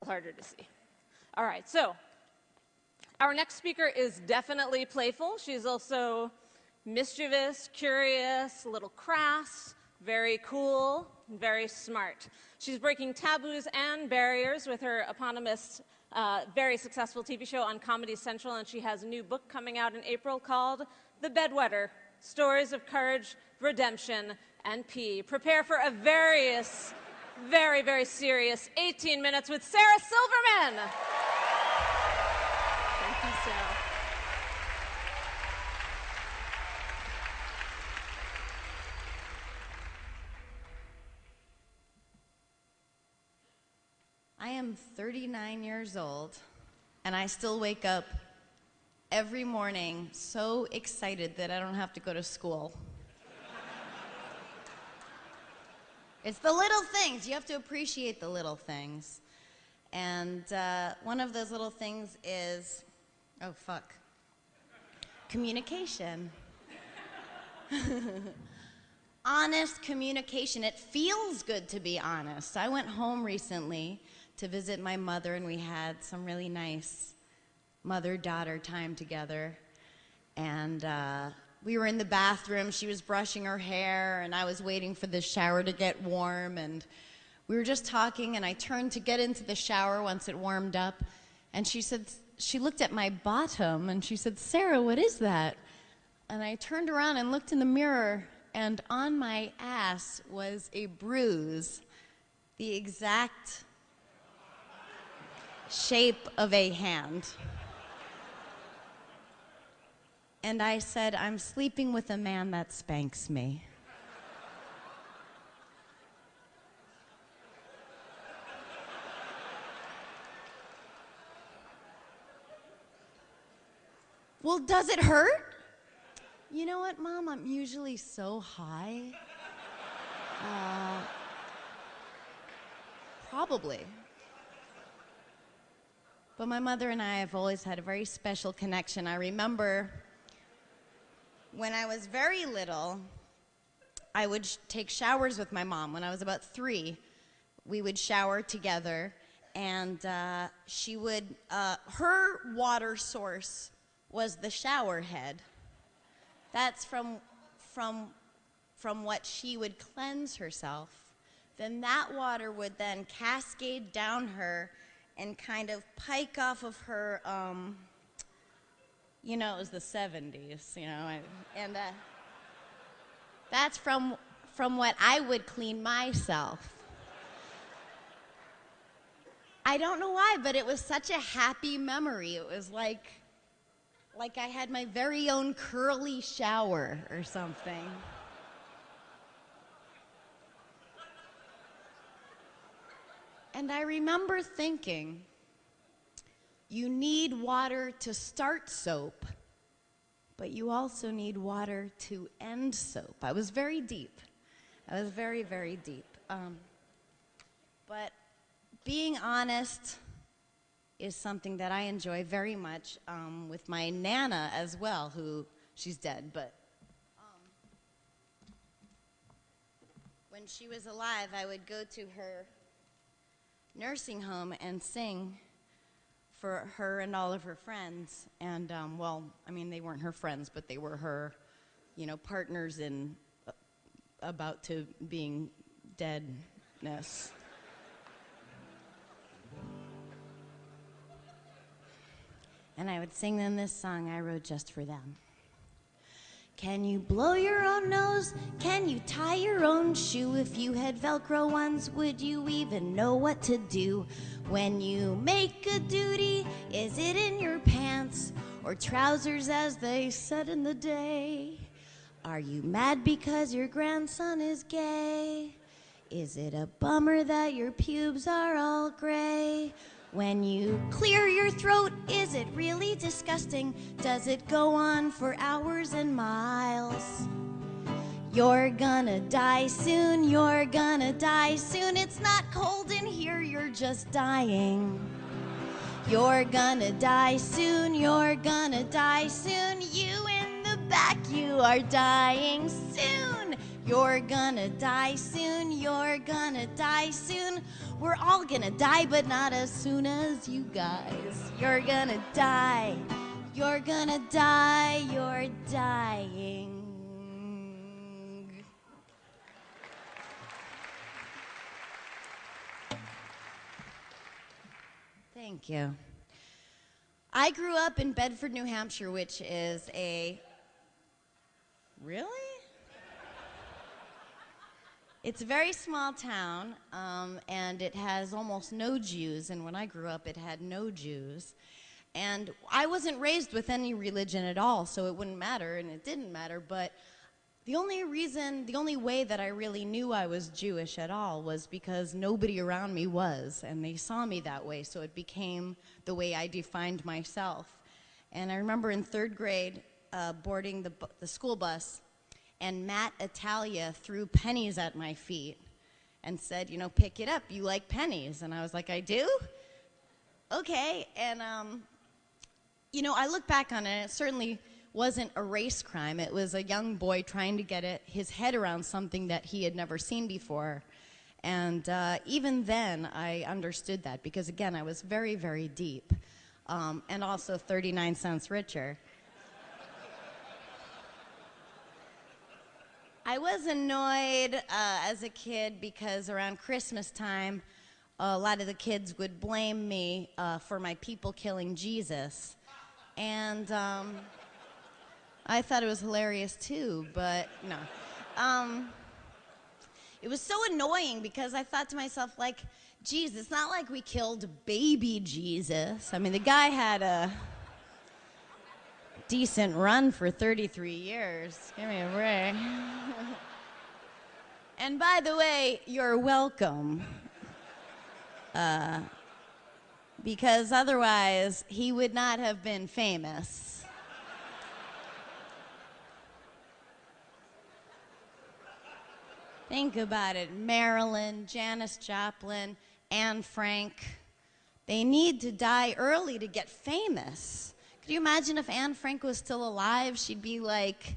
harder to see. All right, so our next speaker is definitely playful. She's also mischievous, curious, a little crass, very cool, very smart. She's breaking taboos and barriers with her eponymous, very successful TV show on Comedy Central, and she has a new book coming out in April called The Bedwetter: Stories of Courage, Redemption, and Pee. Prepare for a very, very serious 18 minutes with Sarah Silverman. Thank you, Sarah. I am 39 years old, and I still wake up every morning so excited that I don't have to go to school. It's the little things. You have to appreciate the little things. And one of those little things is, oh, fuck, communication. Honest communication. It feels good to be honest. I went home recently to visit my mother, and we had some really nice mother-daughter time together. And we were in the bathroom. She was brushing her hair, and I was waiting for the shower to get warm. And we were just talking, and I turned to get into the shower once it warmed up. And she said, she looked at my bottom, and she said, "Sarah, what is that?" And I turned around and looked in the mirror, and on my ass was a bruise, the exact shape of a hand. And I said, "I'm sleeping with a man that spanks me." Well, does it hurt? You know what, Mom? I'm usually so high. Probably. But my mother and I have always had a very special connection. I remember when I was very little, I would take showers with my mom. When I was about 3, we would shower together, and she would, her water source was the shower head. That's from what she would cleanse herself. Then that water would then cascade down her and kind of pike off of her, you know, it was the 70s, you know, and that's from what I would clean myself. I don't know why, but it was such a happy memory. It was like I had my very own curly shower or something. And I remember thinking, you need water to start soap, but you also need water to end soap. I was very deep. I was very, very deep. But being honest is something that I enjoy very much, with my Nana as well, who, she's dead, but when she was alive, I would go to her nursing home and sing for her and all of her friends. And, well, I mean, they weren't her friends, but they were her, you know, partners in about to being deadness. And I would sing them this song I wrote just for them. Can you blow your own nose? Can you tie your own shoe? If you had Velcro ones, would you even know what to do? When you make a duty, is it in your pants or trousers as they said in the day? Are you mad because your grandson is gay? Is it a bummer that your pubes are all gray? When you clear your throat, is it really disgusting? Does it go on for hours and miles? You're gonna die soon, you're gonna die soon. It's not cold in here, you're just dying. You're gonna die soon, you're gonna die soon. You in the back, you are dying soon. You're gonna die soon, you're gonna die soon. We're all gonna die, but not as soon as you guys. You're gonna die, you're gonna die, you're dying. Thank you. I grew up in Bedford, New Hampshire, which is a... Really? It's a very small town, and it has almost no Jews, and when I grew up, it had no Jews. And I wasn't raised with any religion at all, so it wouldn't matter, and it didn't matter, but the only way that I really knew I was Jewish at all was because nobody around me was, and they saw me that way, so it became the way I defined myself. And I remember in 3rd grade, boarding the school bus, and Matt Italia threw pennies at my feet and said, you know, pick it up, you like pennies. And I was like, I do? Okay. And, you know, I look back on it, and it certainly wasn't a race crime. It was a young boy trying to get his head around something that he had never seen before. And even then, I understood that because, again, I was very, very deep, and also 39 cents richer. I was annoyed as a kid because around Christmas time, a lot of the kids would blame me for my people killing Jesus. And I thought it was hilarious too, but no. It was so annoying because I thought to myself, like, geez, it's not like we killed baby Jesus. I mean, the guy had a decent run for 33 years. Give me a break. And by the way, you're welcome. Because otherwise, he would not have been famous. Think about it. Marilyn, Janis Joplin, Anne Frank. They need to die early to get famous. Could you imagine if Anne Frank was still alive? She'd be like,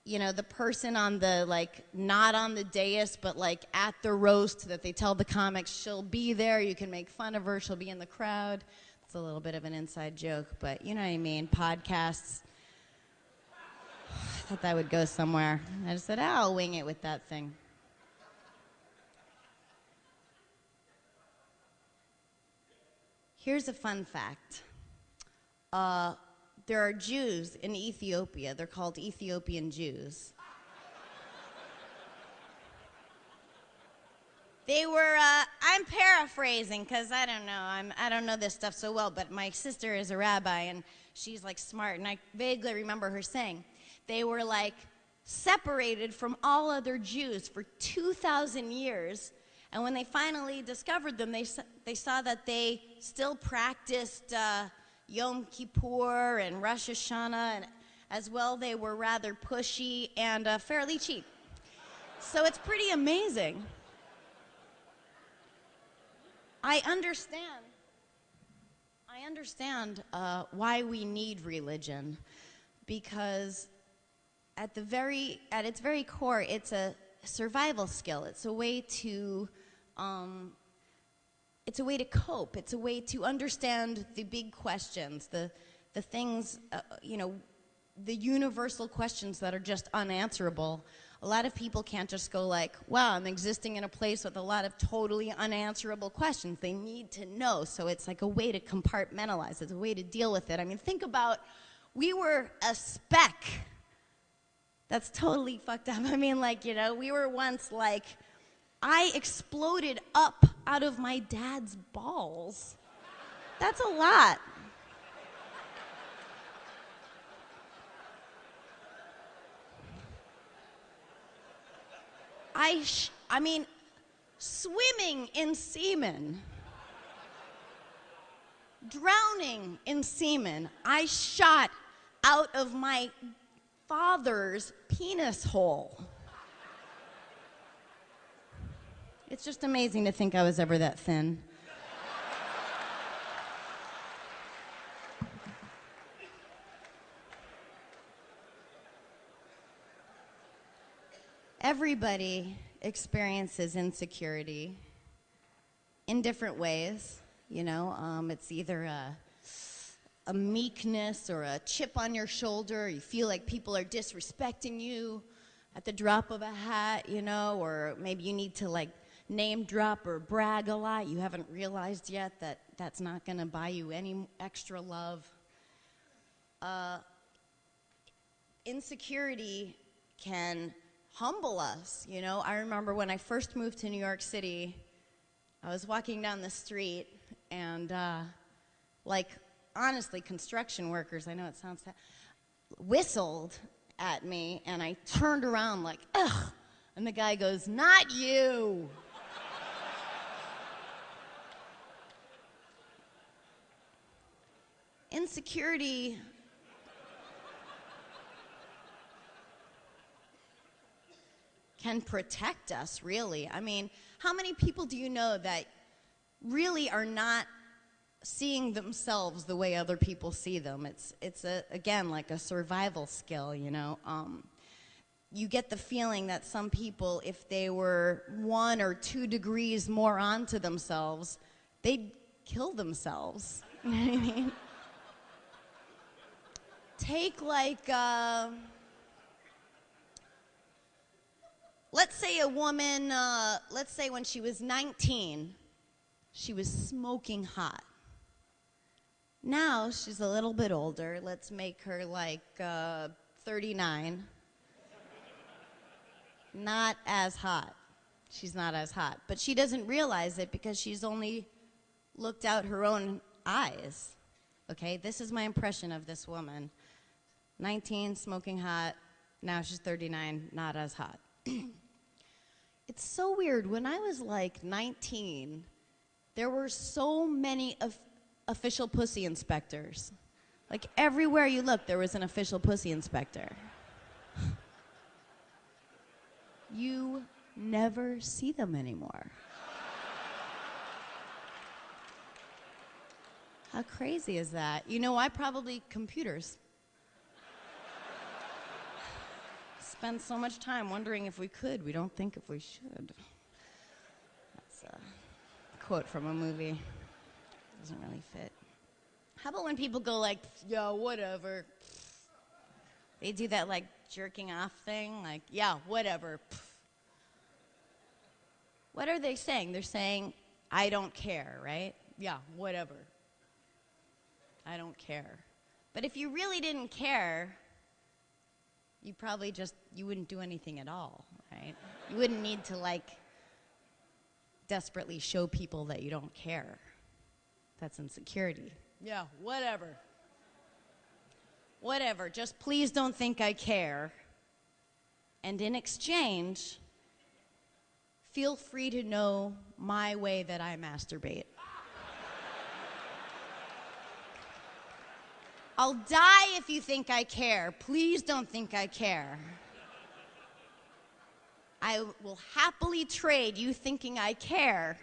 you know, the person on the, like, not on the dais, but like at the roast that they tell the comics. She'll be there. You can make fun of her. She'll be in the crowd. It's a little bit of an inside joke, but you know what I mean. Podcasts. I thought that would go somewhere. I just said, I'll wing it with that thing. Here's a fun fact. There are Jews in Ethiopia. They're called Ethiopian Jews. They were, I'm paraphrasing because I don't know. I don't know this stuff so well, but my sister is a rabbi and she's like smart, and I vaguely remember her saying they were like separated from all other Jews for 2,000 years. And when they finally discovered them, they saw that they still practiced Yom Kippur and Rosh Hashanah, and as well they were rather pushy and fairly cheap. So it's pretty amazing. I understand why we need religion, because at its very core, it's a survival skill. It's a way to cope. It's a way to understand the big questions, the things, the universal questions that are just unanswerable. A lot of people can't just go like, wow, I'm existing in a place with a lot of totally unanswerable questions. They need to know. So it's like a way to compartmentalize. It's a way to deal with it. I mean, think about, we were a speck. That's totally fucked up. I mean, like, we were once like, I exploded up out of my dad's balls. That's a lot. I mean, swimming in semen, drowning in semen, I shot out of my father's penis hole. It's just amazing to think I was ever that thin. Everybody experiences insecurity in different ways. You know, it's either a meekness or a chip on your shoulder. You feel like people are disrespecting you at the drop of a hat, you know, or maybe you need to like name drop or brag a lot. You haven't realized yet that that's not going to buy you any extra love. Insecurity can humble us, you know. I remember when I first moved to New York City, I was walking down the street and like honestly construction workers, I know it sounds sad, whistled at me and I turned around like, ugh, and the guy goes, "Not you." Insecurity can protect us, really. I mean, how many people do you know that really are not seeing themselves the way other people see them? It's again, like a survival skill, you know. You get the feeling that some people, if they were 1 or 2 degrees more onto themselves, they'd kill themselves. You know what I mean? Take like, let's say a woman, let's say when she was 19, she was smoking hot. Now she's a little bit older. Let's make her like 39. Not as hot. She's not as hot. But she doesn't realize it because she's only looked out her own eyes. Okay, this is my impression of this woman. 19, smoking hot. Now she's 39, not as hot. It's so weird. When I was like 19, there were so many official pussy inspectors. Like everywhere you look, there was an official pussy inspector. You never see them anymore. How crazy is that? You know why? Probably computers. Spend so much time wondering if we could. We don't think if we should. That's a quote from a movie. Doesn't really fit. How about when people go like, yeah, whatever. They do that like jerking off thing, like, yeah, whatever. What are they saying? They're saying, I don't care, right? Yeah, whatever. I don't care. But if you really didn't care, you probably just, you wouldn't do anything at all, right? You wouldn't need to like desperately show people that you don't care. That's insecurity. Yeah, whatever. Whatever, just please don't think I care. And in exchange, feel free to know my way that I masturbate. I'll die if you think I care. Please don't think I care. I will happily trade you thinking I care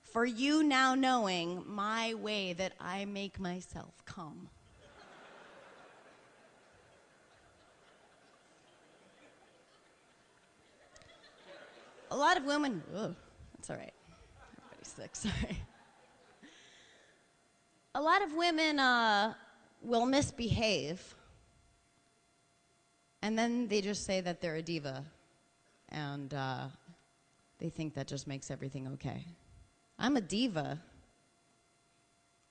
for you now knowing my way that I make myself come. A lot of women, that's all right. Everybody's sick, sorry. A lot of women will misbehave, and then they just say that they're a diva, and they think that just makes everything okay. I'm a diva.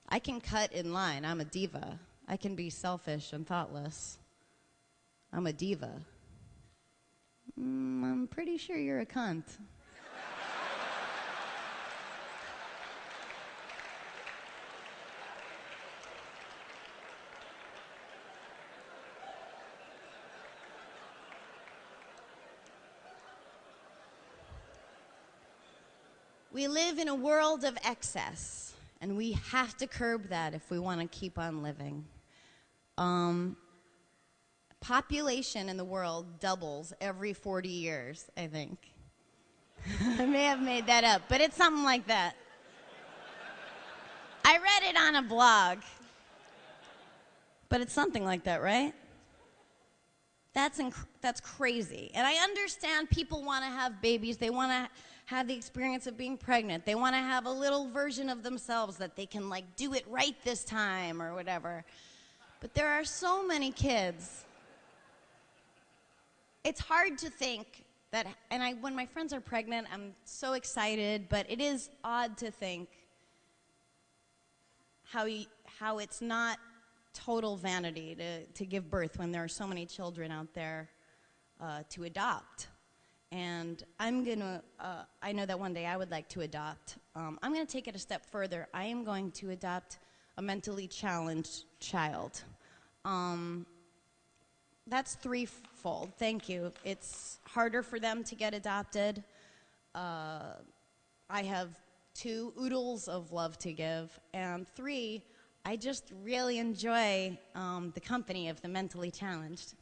I can cut in line. I'm a diva. I can be selfish and thoughtless. I'm a diva. I'm pretty sure you're a cunt. We live in a world of excess, and we have to curb that if we want to keep on living. Population in the world doubles every 40 years, I think. I may have made that up, but it's something like that. I read it on a blog, but it's something like that, right? That's that's crazy. And I understand people want to have babies. They want to have the experience of being pregnant. They want to have a little version of themselves that they can like do it right this time or whatever. But there are so many kids. It's hard to think that, and when my friends are pregnant, I'm so excited, but it is odd to think how it's not total vanity to give birth when there are so many children out there to adopt. And I know that one day I would like to adopt. I'm going to take it a step further. I am going to adopt a mentally challenged child. That's threefold. Thank you. It's harder for them to get adopted. I have 2 oodles of love to give. And 3, I just really enjoy the company of the mentally challenged.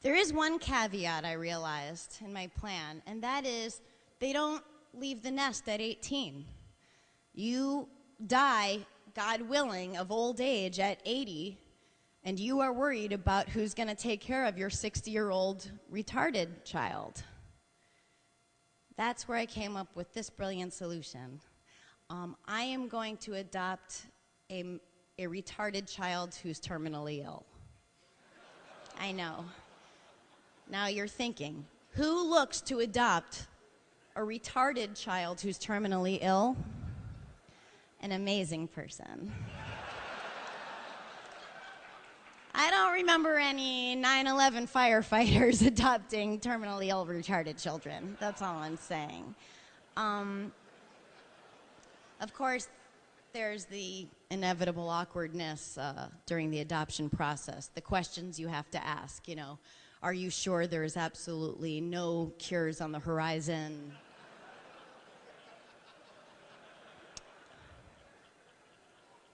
There is one caveat I realized in my plan, and that is they don't leave the nest at 18. You die, God willing, of old age at 80, and you are worried about who's going to take care of your 60-year-old retarded child. That's where I came up with this brilliant solution. I am going to adopt a retarded child who's terminally ill. I know. Now you're thinking, who looks to adopt a retarded child who's terminally ill? An amazing person. I don't remember any 9/11 firefighters adopting terminally ill retarded children. That's all I'm saying. Of course, there's the inevitable awkwardness during the adoption process. The questions you have to ask, are you sure there's absolutely no cures on the horizon?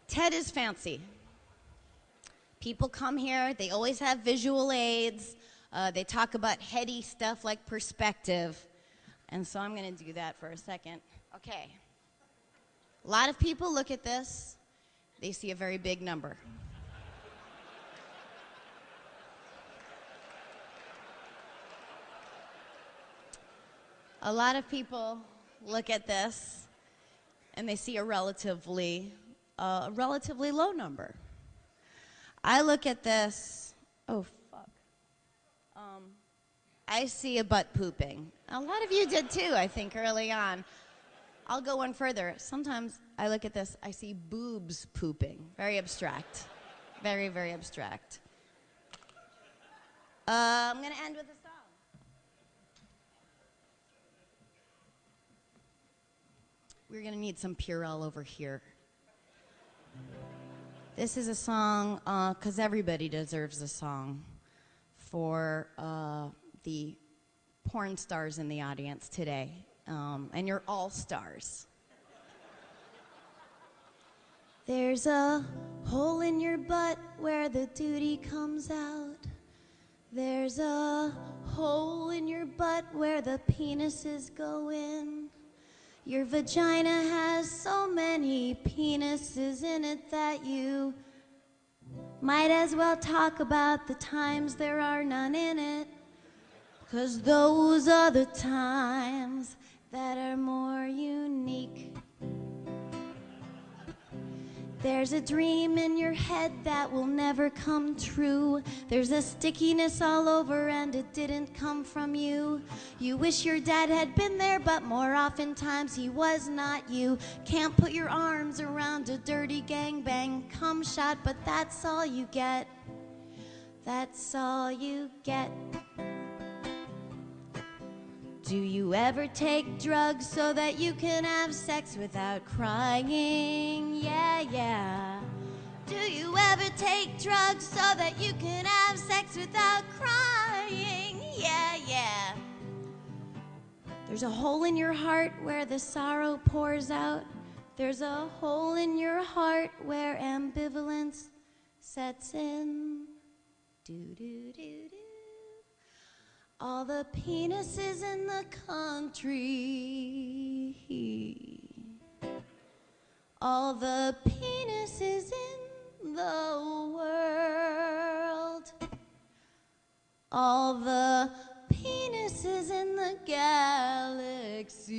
TED is fancy. People come here, they always have visual aids, they talk about heady stuff like perspective, and so I'm going to do that for a second. Okay. A lot of people look at this, they see a very big number. A lot of people look at this and they see a relatively low number. I look at this, oh fuck. I see a butt pooping. A lot of you did too, I think, early on. I'll go one further. Sometimes I look at this, I see boobs pooping. Very abstract. Very, very abstract. I'm going to end with a song. We're going to need some Purell over here. This is a song, because everybody deserves a song, for the porn stars in the audience today. And you're all stars. There's a hole in your butt where the duty comes out. There's a hole in your butt where the penises go in. Your vagina has so many penises in it that you might as well talk about the times there are none in it. 'Cause those are the times that are more unique. There's a dream in your head that will never come true. There's a stickiness all over and it didn't come from you. You wish your dad had been there, but more oftentimes he was not. You can't put your arms around a dirty gangbang cum shot, but that's all you get. That's all you get. Do you ever take drugs so that you can have sex without crying? Yeah, yeah. Do you ever take drugs so that you can have sex without crying? Yeah, yeah. There's a hole in your heart where the sorrow pours out. There's a hole in your heart where ambivalence sets in. Do-do-do-do. All the penises in the country, all the penises in the world, all the penises in the galaxy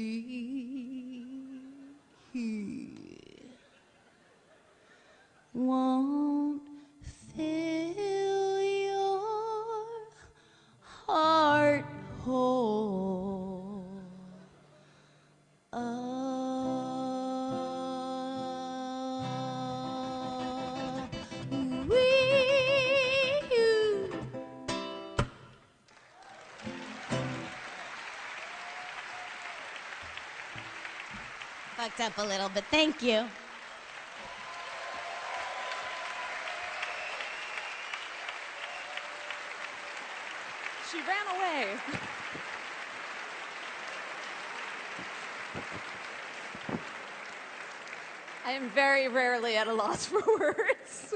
won't fill your heart whole. Fucked up a little, but thank you. She ran away. I am very rarely at a loss for words.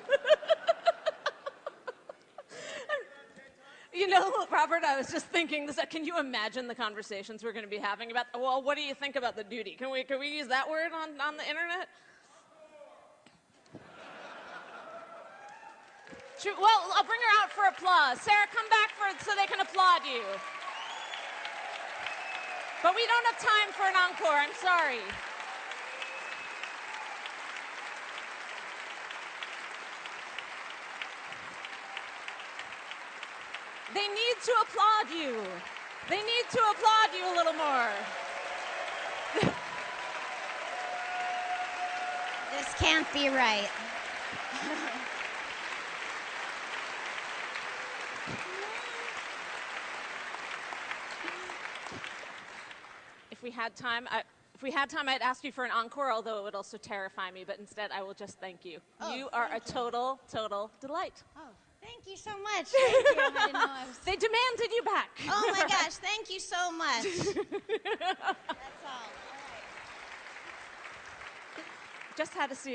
You know, Robert, I was just thinking this. Can you imagine the conversations we're going to be having about, well, what do you think about the duty? Can we use that word on the internet? Well, I'll bring her out for applause. Sarah, come back so they can applaud you. But we don't have time for an encore. I'm sorry. They need to applaud you. They need to applaud you a little more. This can't be right. If we had time, I'd ask you for an encore, although it would also terrify me. But instead, I will just thank you. Oh, you are a total delight. Oh, thank you so much. Thank you. I didn't know I was... They demanded you back. Oh my gosh, thank you so much. That's all. All right. Just had to see